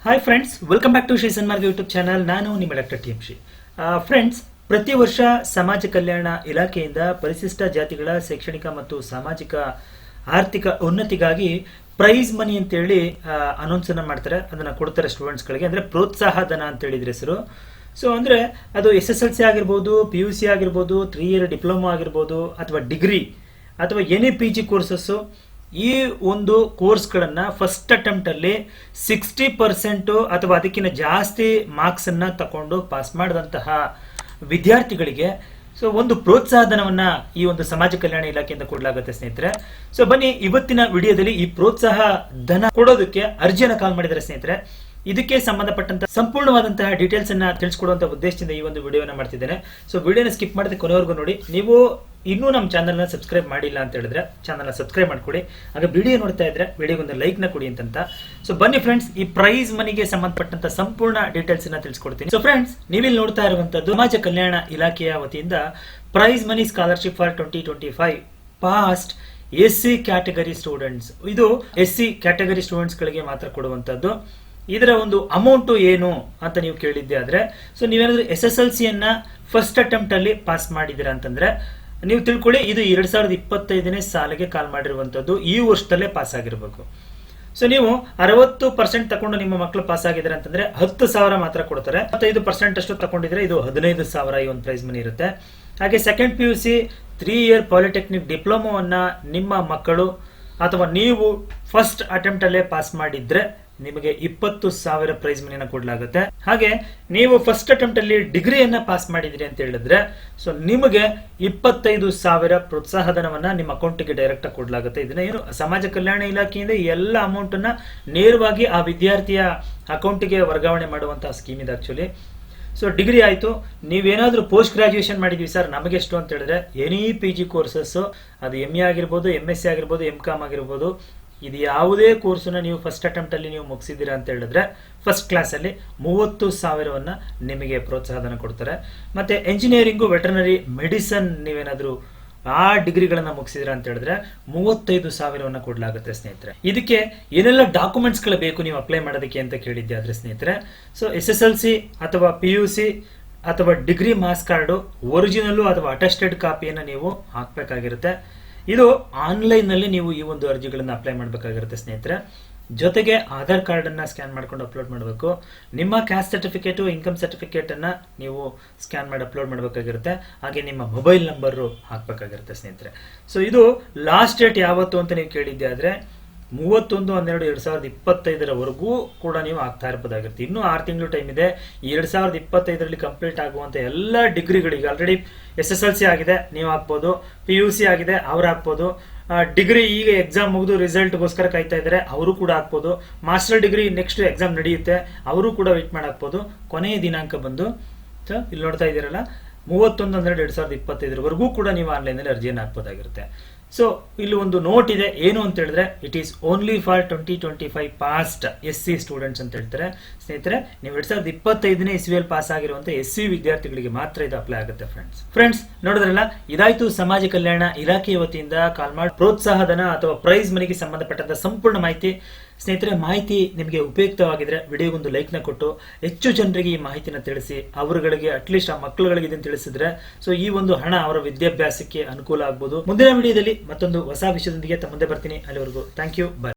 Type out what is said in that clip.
Hi friends, welcome back to Shri Sanmarga YouTube channel. ನಾನು ನಿಮ್ಮ doctor ಟಿ.ಎಂ.ಶ್ರೀ. Friends, ಪ್ರತಿ ವರ್ಷ ಸಮಾಜ ಕಲ್ಯಾಣ ಇಲಾಖೆಯಿಂದ ಪರಿಶಿಷ್ಟ ಜಾತಿಗಳ ಶೈಕ್ಷಣಿಕ ಮತ್ತು ಸಾಮಾಜಿಕ ಆರ್ಥಿಕ ಉನ್ನತಿಗಾಗಿ ಪ್ರೈಸ್ ಮನಿ ಅಂತೇಳಿ ಅನೌನ್ಸ್ ಅನ್ನ ಮಾಡ್ತಾರೆ. ಅದನ್ನ ಕೊಡ್ತಾರೆ ಸ್ಟೂಡೆಂಟ್ಸ್ಗಳಿಗೆ, ಅಂದ್ರೆ ಪ್ರೋತ್ಸಾಹ ಧನ ಅಂತ ಹೇಳಿದ್ರೆ ಹೆಸರು. ಸೊ ಅಂದ್ರೆ ಅದು SSLC ಆಗಿರ್ಬೋದು, PUC ಆಗಿರ್ಬೋದು, 3 ಇಯರ್ ಡಿಪ್ಲೊಮಾ ಆಗಿರ್ಬೋದು, ಅಥವಾ ಡಿಗ್ರಿ ಅಥವಾ ಎನಿ PG ಕೋರ್ಸಸ್. ಈ ಒಂದು ಕೋರ್ಸ್ಗಳನ್ನ ಫಸ್ಟ್ ಅಟೆಂಪ್ಟ್ ಅಲ್ಲಿ 60% ಅಥವಾ ಅದಕ್ಕಿಂತ ಜಾಸ್ತಿ ಮಾರ್ಕ್ಸ್ ಅನ್ನ ತಕೊಂಡು ಪಾಸ್ ಮಾಡಿದಂತಹ ವಿದ್ಯಾರ್ಥಿಗಳಿಗೆ ಒಂದು ಪ್ರೋತ್ಸಾಹ ಧನವನ್ನ ಈ ಒಂದು ಸಮಾಜ ಕಲ್ಯಾಣ ಇಲಾಖೆಯಿಂದ ಕೊಡಲಾಗುತ್ತೆ ಸ್ನೇಹಿತರೆ. ಸೊ ಬನ್ನಿ, ಇವತ್ತಿನ ವಿಡಿಯೋದಲ್ಲಿ ಈ ಪ್ರೋತ್ಸಾಹ ಧನ ಕೊಡೋದಕ್ಕೆ ಅರ್ಜಿಯನ್ನು ಕಾಲ್ ಮಾಡಿದ್ದಾರೆ ಸ್ನೇಹಿತರೆ. ಇದಕ್ಕೆ ಸಂಬಂಧಪಟ್ಟಂತ ಸಂಪೂರ್ಣವಾದಂತಹ ಡೀಟೇಲ್ಸ್ ಅನ್ನ ತಿಳಿಸ್ಕೊಡುವಂತ ಉದ್ದೇಶದಿಂದ ಈ ಒಂದು ವಿಡಿಯೋನ ಮಾಡ್ತಿದ್ದೇನೆ. ಸೊ ವಿಡಿಯೋನ ಸ್ಕಿಪ್ ಮಾಡದೆ ಕೊನೆವರೆಗೂ ನೋಡಿ. ನೀವು ಇನ್ನೂ ನಮ್ಮ ಚಾನಲ್ನ ಸಬ್ಸ್ಕ್ರೈಬ್ ಮಾಡಿಲ್ಲ ಅಂತ ಹೇಳಿದ್ರೆ ಚಾನಲ್ನ ಸಬ್ಸ್ಕ್ರೈಬ್ ಮಾಡ್ಕೊಡಿ. ಹಾಗೆ ವಿಡಿಯೋ ನೋಡ್ತಾ ಇದ್ರೆ ವಿಡಿಯೋಗೊಂದು ಲೈಕ್ ನ ಕೊಡಿ ಅಂತ. ಸೊ ಬನ್ನಿ ಫ್ರೆಂಡ್ಸ್, ಈ ಪ್ರೈಸ್ ಮನಿಗೆ ಸಂಬಂಧಪಟ್ಟಂತ ಸಂಪೂರ್ಣ ಡೀಟೇಲ್ಸ್ ಅನ್ನ ತಿಳಿಸ್ಕೊಡ್ತೀನಿ. ಸೊ ಫ್ರೆಂಡ್ಸ್, ನೀವಿಲ್ಲಿ ನೋಡ್ತಾ ಇರುವಂತದ್ದು ಸಮಾಜ ಕಲ್ಯಾಣ ಇಲಾಖೆಯ ವತಿಯಿಂದ prize money scholarship for 2025 past SC category students. ಇದು SC ಕ್ಯಾಟಗರಿ ಸ್ಟೂಡೆಂಟ್ಸ್ ಗಳಿಗೆ ಮಾತ್ರ ಕೊಡುವಂತದ್ದು. ಇದರ ಒಂದು ಅಮೌಂಟ್ ಏನು ಅಂತ ನೀವು ಕೇಳಿದ್ದೆ ಆದ್ರೆ, ಸೊ ನೀವೇನಾದ್ರೂ SSLC ಅನ್ನ ಫಸ್ಟ್ ಅಟೆಂಪ್ಟ್ ಅಲ್ಲಿ ಪಾಸ್ ಮಾಡಿದಿರಾ ಅಂತಂದ್ರೆ ನೀವು ತಿಳ್ಕೊಳ್ಳಿ, ಇದು 2025ನೇ ಸಾಲಿಗೆ ಕಾಲ್ ಮಾಡಿರುವಂತದ್ದು. ಈ ವರ್ಷದಲ್ಲೇ ಪಾಸ್ ಆಗಿರ್ಬೇಕು. ಸೊ ನೀವು 60% ತಗೊಂಡು ನಿಮ್ಮ ಮಕ್ಕಳು ಪಾಸ್ ಆಗಿದ್ದಾರೆ ಅಂತಂದ್ರೆ 10,000 ಮಾತ್ರ ಕೊಡ್ತಾರೆ. 25% ಅಷ್ಟು ತಗೊಂಡಿದ್ರೆ ಇದು 15,000 ಈ ಒಂದು ಪ್ರೈಸ್ ಮನಿ ಇರುತ್ತೆ. ಹಾಗೆ ಸೆಕೆಂಡ್ PUC 3 ಇಯರ್ ಪಾಲಿಟೆಕ್ನಿಕ್ ಡಿಪ್ಲೊಮಾವನ್ನ ನಿಮ್ಮ ಮಕ್ಕಳು ಅಥವಾ ನೀವು ಫಸ್ಟ್ ಅಟೆಂಪ್ಟ್ ಅಲ್ಲೇ ಪಾಸ್ ಮಾಡಿದ್ರೆ ನಿಮಗೆ 20,000 ಪ್ರೈಸ್ ಮನಿನ ಕೊಡಲಾಗುತ್ತೆ. ಹಾಗೆ ನೀವು ಫಸ್ಟ್ ಅಟೆಂಪ್ಟ್ ಅಲ್ಲಿ ಡಿಗ್ರಿಯನ್ನ ಪಾಸ್ ಮಾಡಿದ್ರಿ ಅಂತ ಹೇಳಿದ್ರೆ ಸೊ ನಿಮಗೆ 25,000 ಪ್ರೋತ್ಸಾಹ ಧನವನ್ನ ನಿಮ್ಮ ಅಕೌಂಟ್ಗೆ ಡೈರೆಕ್ಟ್ ಆಗಿ ಕೊಡಲಾಗುತ್ತೆ. ಇದನ್ನ ಏನು ಸಮಾಜ ಕಲ್ಯಾಣ ಇಲಾಖೆಯಿಂದ ಎಲ್ಲ ಅಮೌಂಟ್ ಅನ್ನ ನೇರವಾಗಿ ಆ ವಿದ್ಯಾರ್ಥಿಯ ಅಕೌಂಟ್ಗೆ ವರ್ಗಾವಣೆ ಮಾಡುವಂತಹ ಸ್ಕೀಮ್ ಇದೆ ಆಕ್ಚುಲಿ. ಸೊ ಡಿಗ್ರಿ ಆಯ್ತು, ನೀವೇನಾದ್ರೂ ಪೋಸ್ಟ್ ಗ್ರಾಜುಯೇಷನ್ ಮಾಡಿದ್ವಿ ಸರ್ ನಮಗೆ ಎಷ್ಟು ಅಂತ ಹೇಳಿದ್ರೆ ಎನಿ PG ಕೋರ್ಸಸ್, ಅದು MA ಆಗಿರ್ಬೋದು, MSc ಆಗಿರ್ಬೋದು, MCOM ಆಗಿರ್ಬೋದು, ಇದು ಯಾವುದೇ ಕೋರ್ಸ್ನ ನೀವು ಫಸ್ಟ್ ಅಟೆಂಪ್ಟ್ ಅಲ್ಲಿ ನೀವು ಮುಗಿಸಿದ್ದೀರಾ ಅಂತ ಹೇಳಿದ್ರೆ ಫಸ್ಟ್ ಕ್ಲಾಸ್ ಅಲ್ಲಿ 30,000 ನಿಮಗೆ ಪ್ರೋತ್ಸಾಹಧನ ಕೊಡ್ತಾರೆ. ಮತ್ತೆ ಎಂಜಿನಿಯರಿಂಗು, ವೆಟರ್ನರಿ, ಮೆಡಿಸನ್ ನೀವೇನಾದ್ರೂ ಆ ಡಿಗ್ರಿಗಳನ್ನ ಮುಗಿಸಿದ್ರ ಅಂತ ಹೇಳಿದ್ರೆ 35,000 ಕೊಡಲಾಗುತ್ತೆ ಸ್ನೇಹಿತರೆ. ಇದಕ್ಕೆ ಏನೆಲ್ಲ ಡಾಕ್ಯುಮೆಂಟ್ಸ್ ಗಳು ಬೇಕು ನೀವು ಅಪ್ಲೈ ಮಾಡೋದಕ್ಕೆ ಅಂತ ಕೇಳಿದ್ದೆ ಆದ್ರೆ ಸ್ನೇಹಿತರೆ, ಸೊ SSLC ಅಥವಾ PUC ಅಥವಾ ಡಿಗ್ರಿ ಮಾರ್ಕ್ಸ್ ಕಾರ್ಡ್ ಒರಿಜಿನಲ್ ಅಥವಾ ಅಟೆಸ್ಟೆಡ್ ಕಾಪಿಯನ್ನು ನೀವು ಹಾಕ್ಬೇಕಾಗಿರುತ್ತೆ. ಇದು ಆನ್ಲೈನ್ ನಲ್ಲಿ ನೀವು ಈ ಒಂದು ಅರ್ಜಿಗಳನ್ನ ಅಪ್ಲೈ ಮಾಡಬೇಕಾಗಿರುತ್ತೆ ಸ್ನೇಹಿತರೆ. ಜೊತೆಗೆ ಆಧಾರ್ ಕಾರ್ಡ್ ಅನ್ನ ಸ್ಕ್ಯಾನ್ ಮಾಡ್ಕೊಂಡು ಅಪ್ಲೋಡ್ ಮಾಡಬೇಕು. ನಿಮ್ಮ ಕ್ಯಾಸ್ಟ್ ಸರ್ಟಿಫಿಕೇಟ್, ಇನ್ಕಮ್ ಸರ್ಟಿಫಿಕೇಟ್ ಅನ್ನ ನೀವು ಸ್ಕ್ಯಾನ್ ಮಾಡಿ ಅಪ್ಲೋಡ್ ಮಾಡಬೇಕಾಗಿರುತ್ತೆ. ಹಾಗೆ ನಿಮ್ಮ ಮೊಬೈಲ್ ನಂಬರ್ ಹಾಕ್ಬೇಕಾಗಿರುತ್ತೆ ಸ್ನೇಹಿತರೆ. ಸೊ ಇದು ಲಾಸ್ಟ್ ಡೇಟ್ ಯಾವತ್ತು ಅಂತ ನೀವು ಕೇಳಿದ್ದೆ ಆದ್ರೆ 31/12/2025 ಕೂಡ ನೀವು ಆಗ್ತಾ ಇರಬಹುದಾಗಿರುತ್ತೆ. ಇನ್ನೂ 6 ತಿಂಗಳು ಟೈಮ್ ಇದೆ. 2025ರಲ್ಲಿ ಕಂಪ್ಲೀಟ್ ಆಗುವಂತ ಎಲ್ಲ ಡಿಗ್ರಿಗಳಿಗೆ ಆಲ್ರೆಡಿ SSLC ಆಗಿದೆ ನೀವು ಹಾಕ್ಬೋದು, PUC ಆಗಿದೆ ಅವ್ರು ಹಾಕ್ಬೋದು, ಡಿಗ್ರಿ ಈಗ ಎಕ್ಸಾಮ್ ಮುಗಿದು ರಿಸಲ್ಟ್ಗೋಸ್ಕರ ಕಾಯ್ತಾ ಇದ್ದಾರೆ ಅವರು ಕೂಡ ಹಾಕ್ಬೋದು, ಮಾಸ್ಟರ್ ಡಿಗ್ರಿ ನೆಕ್ಸ್ಟ್ ಎಕ್ಸಾಮ್ ನಡೆಯುತ್ತೆ ಅವರು ಕೂಡ ವೇಟ್ ಮಾಡಿ ಹಾಕ್ಬೋದು. ಕೊನೆಯ ದಿನಾಂಕ ಬಂದು ಇಲ್ಲಿ ನೋಡ್ತಾ ಇದ್ದೀರಲ್ಲ 31/12/2025 ಕೂಡ ನೀವು ಆನ್ಲೈನ್ ನಲ್ಲಿ ಅರ್ಜಿಯನ್ನು ಹಾಕ್ಬೋದಾಗಿರುತ್ತೆ. ಸೊ ಇಲ್ಲಿ ಒಂದು ನೋಟ್ ಇದೆ, ಏನು ಅಂತ ಹೇಳಿದ್ರೆ it is only for 2025 past SC students ಅಂತ ಹೇಳ್ತಾರೆ ಸ್ನೇಹಿತರೆ. ನೀವು 2025ನೇ ಇಸ್ವಿಯಲ್ಲಿ ಪಾಸ್ ಆಗಿರುವಂತ SC ವಿದ್ಯಾರ್ಥಿಗಳಿಗೆ ಮಾತ್ರ ಇದು ಅಪ್ಲೈ ಆಗುತ್ತೆ ಫ್ರೆಂಡ್ಸ್. ನೋಡಿದ್ರಲ್ಲ, ಇದಾಯ್ತು ಸಮಾಜ ಕಲ್ಯಾಣ ಇಲಾಖೆಯ ವತಿಯಿಂದ ಕಾಲ್ ಮಾಡಿ ಪ್ರೋತ್ಸಾಹ ಧನ ಅಥವಾ ಪ್ರೈಸ್ ಮನಿಗೆ ಸಂಬಂಧಪಟ್ಟಂತ ಸಂಪೂರ್ಣ ಮಾಹಿತಿ. ಸ್ನೇಹಿತರೆ, ಮಾಹಿತಿ ನಿಮಗೆ ಉಪಯುಕ್ತವಾಗಿದ್ರೆ ವಿಡಿಯೋಗೊಂದು ಲೈಕ್ ನ ಕೊಟ್ಟು ಹೆಚ್ಚು ಜನರಿಗೆ ಈ ಮಾಹಿತಿನ ತಿಳಿಸಿ, ಅವರುಗಳಿಗೆ ಅಟ್ಲೀಸ್ಟ್ ಆ ಮಕ್ಕಳುಗಳಿಗೆ ಇದನ್ನು ತಿಳಿಸಿದ್ರೆ ಸೊ ಈ ಒಂದು ಹಣ ಅವರ ವಿದ್ಯಾಭ್ಯಾಸಕ್ಕೆ ಅನುಕೂಲ ಆಗ್ಬೋದು. ಮುಂದಿನ ವಿಡಿಯೋದಲ್ಲಿ ಮತ್ತೊಂದು ಹೊಸ ವಿಷಯದೊಂದಿಗೆ ತಮ್ಮ ಮುಂದೆ ಬರ್ತೀನಿ. ಅಲ್ಲಿವರೆಗೂ ಥ್ಯಾಂಕ್ ಯು, ಬಾಯ್.